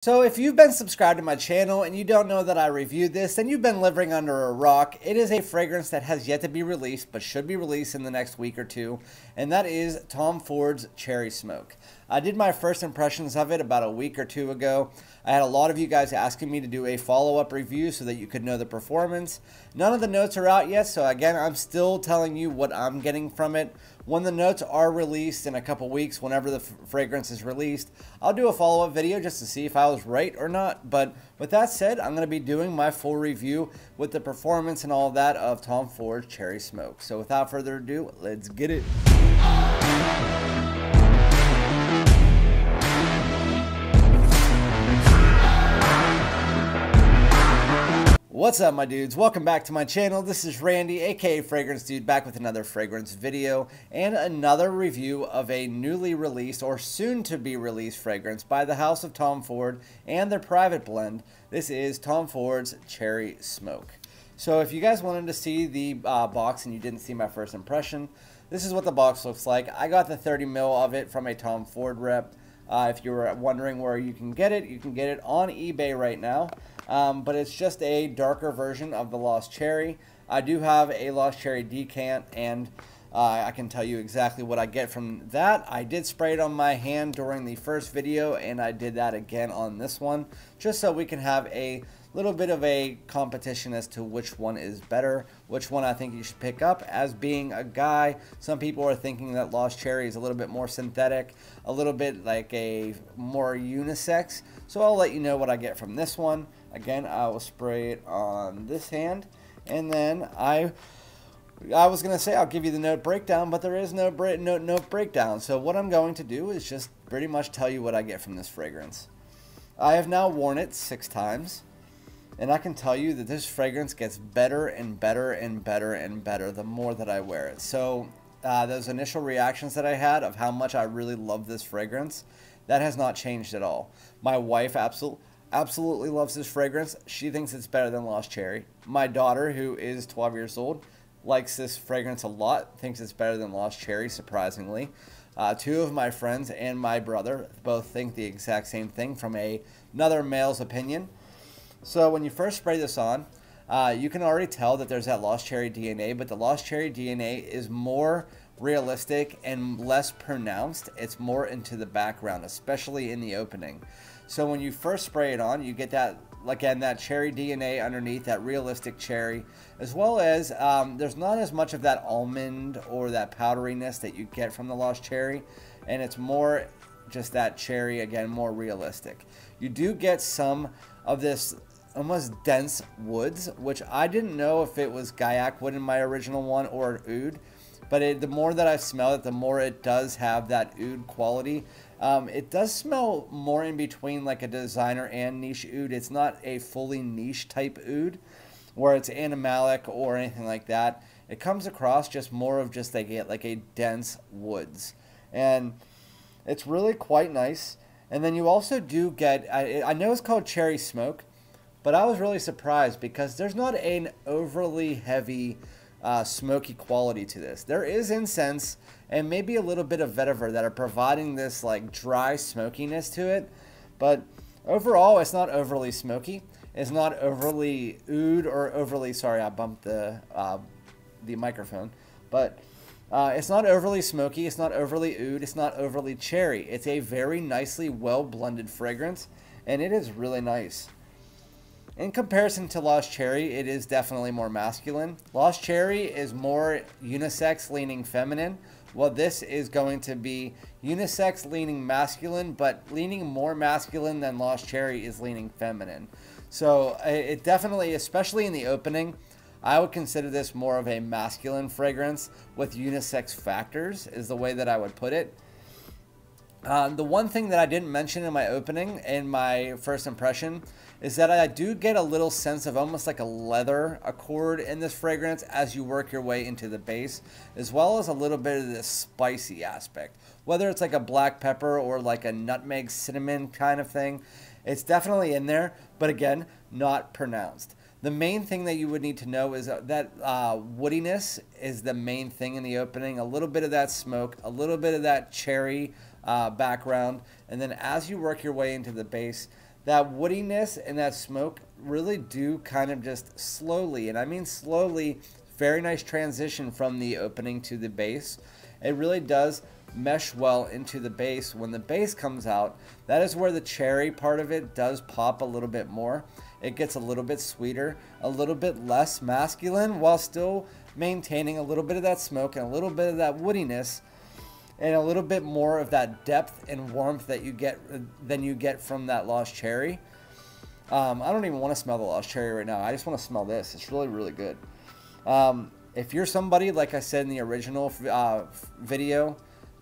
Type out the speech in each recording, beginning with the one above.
So if you've been subscribed to my channel and you don't know that I reviewed this, then you've been living under a rock. It is a fragrance that has yet to be released, but should be released in the next week or two, and that is Tom Ford's Cherry Smoke. I did my first impressions of it about a week or two ago. I had a lot of you guys asking me to do a follow-up review so that you could know the performance. None of the notes are out yet, so again, I'm still telling you what I'm getting from it. When the notes are released in a couple weeks, whenever the fragrance is released, I'll do a follow-up video just to see if I was right or not. But with that said, I'm going to be doing my full review with the performance and all of that of Tom Ford's Cherry Smoke. So without further ado, let's get it. What's up, my dudes? Welcome back to my channel. This is Randy, aka FragranceDoud, back with another fragrance video and another review of a newly released or soon to be released fragrance by the house of Tom Ford and their private blend. This is Tom Ford's Cherry Smoke. So if you guys wanted to see the box and you didn't see my first impression, this is what the box looks like. I got the 30 ml of it from a Tom Ford rep. If you were wondering where you can get it on eBay right now. But it's just a darker version of the Lost Cherry. I do have a Lost Cherry decant, and I can tell you exactly what I get from that. I did spray it on my hand during the first video, and I did that again on this one, just so we can have a little bit of a competition as to which one is better, which one I think you should pick up. As being a guy, some people are thinking that Lost Cherry is a little bit more synthetic, a little bit like a more unisex. So I'll let you know what I get from this one. Again, I will spray it on this hand, and then I was going to say I'll give you the note breakdown, but there is no note breakdown. So what I'm going to do is just pretty much tell you what I get from this fragrance. I have now worn it 6 times. And I can tell you that this fragrance gets better and better and better and better the more that I wear it. So those initial reactions that I had of how much I really love this fragrance, that has not changed at all. My wife absolutely loves this fragrance. She thinks it's better than Lost Cherry. My daughter, who is 12 years old, likes this fragrance a lot, thinks it's better than Lost Cherry, surprisingly. 2 of my friends and my brother both think the exact same thing from another male's opinion. So when you first spray this on, you can already tell that there's that Lost Cherry DNA, but the Lost Cherry DNA is more realistic and less pronounced. It's more into the background, especially in the opening. So when you first spray it on, you get that, again, that cherry DNA underneath, that realistic cherry, as well as there's not as much of that almond or that powderiness that you get from the Lost Cherry, and it's more just that cherry, again, more realistic. You do get some of this almost dense woods, which I didn't know if it was gaiac wood in my original one or oud, but the more that I smell it, the more it does have that oud quality. It does smell more in between like a designer and niche oud. It's not a fully niche type oud where it's animalic or anything like that. It comes across just more of just like a dense woods, and it's really quite nice. And then you also do get, I know it's called Cherry Smoke, but I was really surprised because there's not an overly heavy smoky quality to this. There is incense and maybe a little bit of vetiver that are providing this like dry smokiness to it, but overall it's not overly smoky. It's not overly oud or overly, sorry, I bumped the microphone, but it's not overly smoky, it's not overly oud, it's not overly cherry. It's a very nicely well blended fragrance, and it is really nice. In comparison to Lost Cherry, it is definitely more masculine. Lost Cherry is more unisex leaning feminine, while this is going to be unisex leaning masculine, but leaning more masculine than Lost Cherry is leaning feminine. So it definitely, especially in the opening, I would consider this more of a masculine fragrance with unisex factors, is the way that I would put it. The one thing that I didn't mention in my opening, in my first impression, is that I do get a little sense of almost like a leather accord in this fragrance as you work your way into the base, as well as a little bit of this spicy aspect. Whether it's like a black pepper or like a nutmeg cinnamon kind of thing, it's definitely in there, but again, not pronounced. The main thing that you would need to know is that woodiness is the main thing in the opening. A little bit of that smoke, a little bit of that cherry background, and then as you work your way into the base, that woodiness and that smoke really do kind of just slowly, and I mean slowly, very nice transition from the opening to the base. It really does mesh well into the base. When the base comes out, that is where the cherry part of it does pop a little bit more. It gets a little bit sweeter, a little bit less masculine, while still maintaining a little bit of that smoke and a little bit of that woodiness, and a little bit more of that depth and warmth that you get than you get from that Lost Cherry. I don't even want to smell the Lost Cherry right now. I just want to smell this. It's really, really good. If you're somebody, like I said in the original video,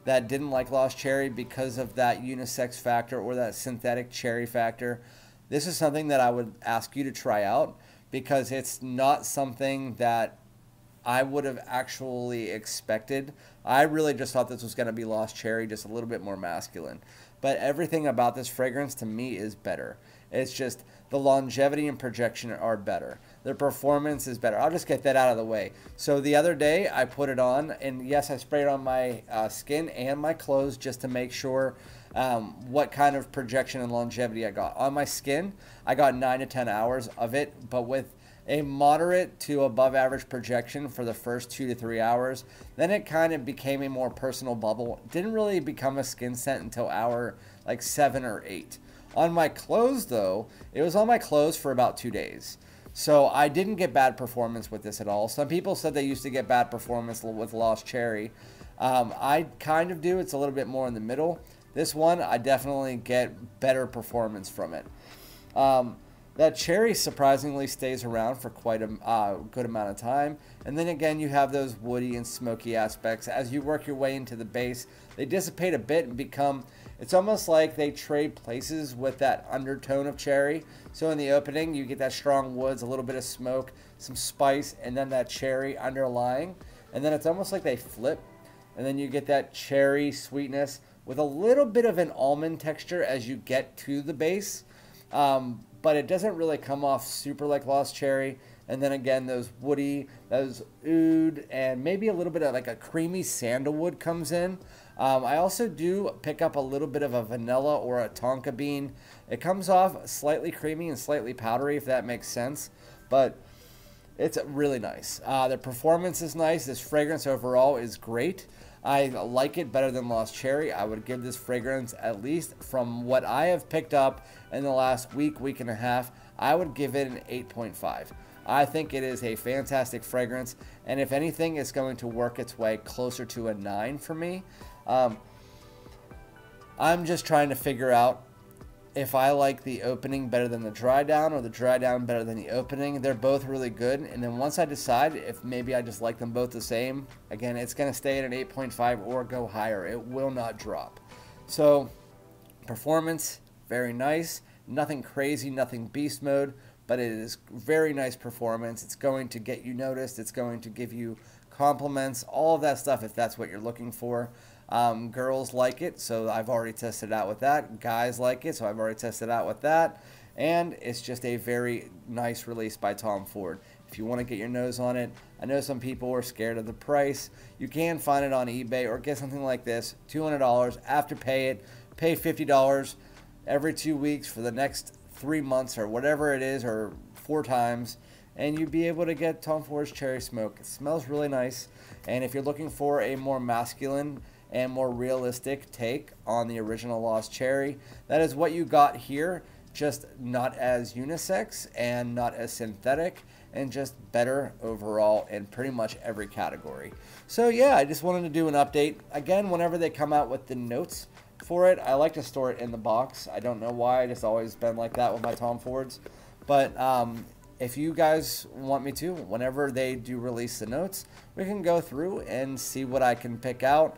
that didn't like Lost Cherry because of that unisex factor or that synthetic cherry factor, this is something that I would ask you to try out, because it's not something that I would have actually expected. I really just thought this was going to be Lost Cherry, just a little bit more masculine. But everything about this fragrance to me is better. It's just the longevity and projection are better. The performance is better. I'll just get that out of the way. So the other day I put it on, and yes, I sprayed it on my skin and my clothes just to make sure what kind of projection and longevity I got. On my skin, I got 9 to 10 hours of it, but with a moderate to above average projection for the first 2 to 3 hours. Then it kind of became a more personal bubble. It didn't really become a skin scent until hour like 7 or 8. On my clothes though, it was on my clothes for about 2 days. So I didn't get bad performance with this at all. Some people said they used to get bad performance with Lost Cherry. I kind of do. It's a little bit more in the middle. This one, I definitely get better performance from it. That cherry surprisingly stays around for quite a good amount of time. And then again, you have those woody and smoky aspects. As you work your way into the base, they dissipate a bit and become, it's almost like they trade places with that undertone of cherry. So in the opening, you get that strong woods, a little bit of smoke, some spice, and then that cherry underlying. And then it's almost like they flip. And then you get that cherry sweetness with a little bit of an almond texture as you get to the base. But it doesn't really come off super like Lost Cherry. And then again, those woody, those oud, and maybe a little bit of like a creamy sandalwood comes in. I also do pick up a little bit of a vanilla or a tonka bean. It comes off slightly creamy and slightly powdery, if that makes sense. But it's really nice. The performance is nice. This fragrance overall is great. I like it better than Lost Cherry. I would give this fragrance, at least from what I have picked up in the last week, week and a half, I would give it an 8.5. I think it is a fantastic fragrance, and if anything, it's going to work its way closer to a 9 for me. I'm just trying to figure out if I like the opening better than the dry down or the dry down better than the opening. They're both really good, and then once I decide if maybe I just like them both the same, again, it's going to stay at an 8.5 or go higher. It will not drop. So performance, very nice. Nothing crazy, nothing beast mode, but it is very nice performance. It's going to get you noticed. It's going to give you compliments, all of that stuff if that's what you're looking for. Girls like it, so I've already tested it out with that. Guys like it, so I've already tested it out with that. And it's just a very nice release by Tom Ford. If you want to get your nose on it, I know some people are scared of the price. You can find it on eBay or get something like this, $200. After pay it, pay $50 every 2 weeks for the next 3 months or whatever it is, or 4 times, and you'd be able to get Tom Ford's Cherry Smoke. It smells really nice, and if you're looking for a more masculine and more realistic take on the original Lost Cherry, that is what you got here, just not as unisex and not as synthetic, and just better overall in pretty much every category. So yeah, I just wanted to do an update. Again, whenever they come out with the notes for it, I like to store it in the box. I don't know why, it's always been like that with my Tom Fords. But if you guys want me to, whenever they do release the notes, we can go through and see what I can pick out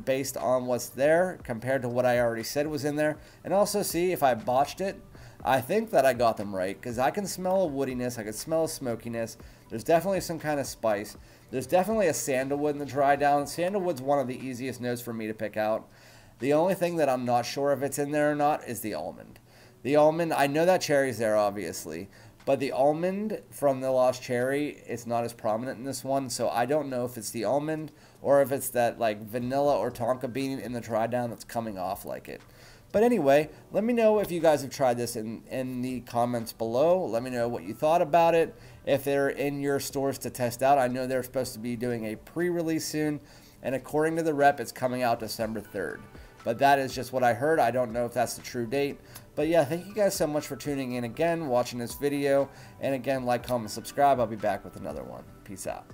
based on what's there compared to what I already said was in there, and also see if I botched it. I think that I got them right, because I can smell a woodiness, I can smell a smokiness. There's definitely some kind of spice. There's definitely a sandalwood in the dry down. Sandalwood's one of the easiest notes for me to pick out. The only thing that I'm not sure if it's in there or not is the almond. The almond, I know that cherry's there obviously, but the almond from the Lost Cherry is not as prominent in this one, so I don't know if it's the almond or if it's that like vanilla or tonka bean in the dry down that's coming off like it. But anyway, let me know if you guys have tried this in the comments below. Let me know what you thought about it, if they're in your stores to test out. I know they're supposed to be doing a pre-release soon, and according to the rep, it's coming out December 3rd. But that is just what I heard. I don't know if that's the true date. But yeah, thank you guys so much for tuning in again, watching this video. And again, like, comment, subscribe. I'll be back with another one. Peace out.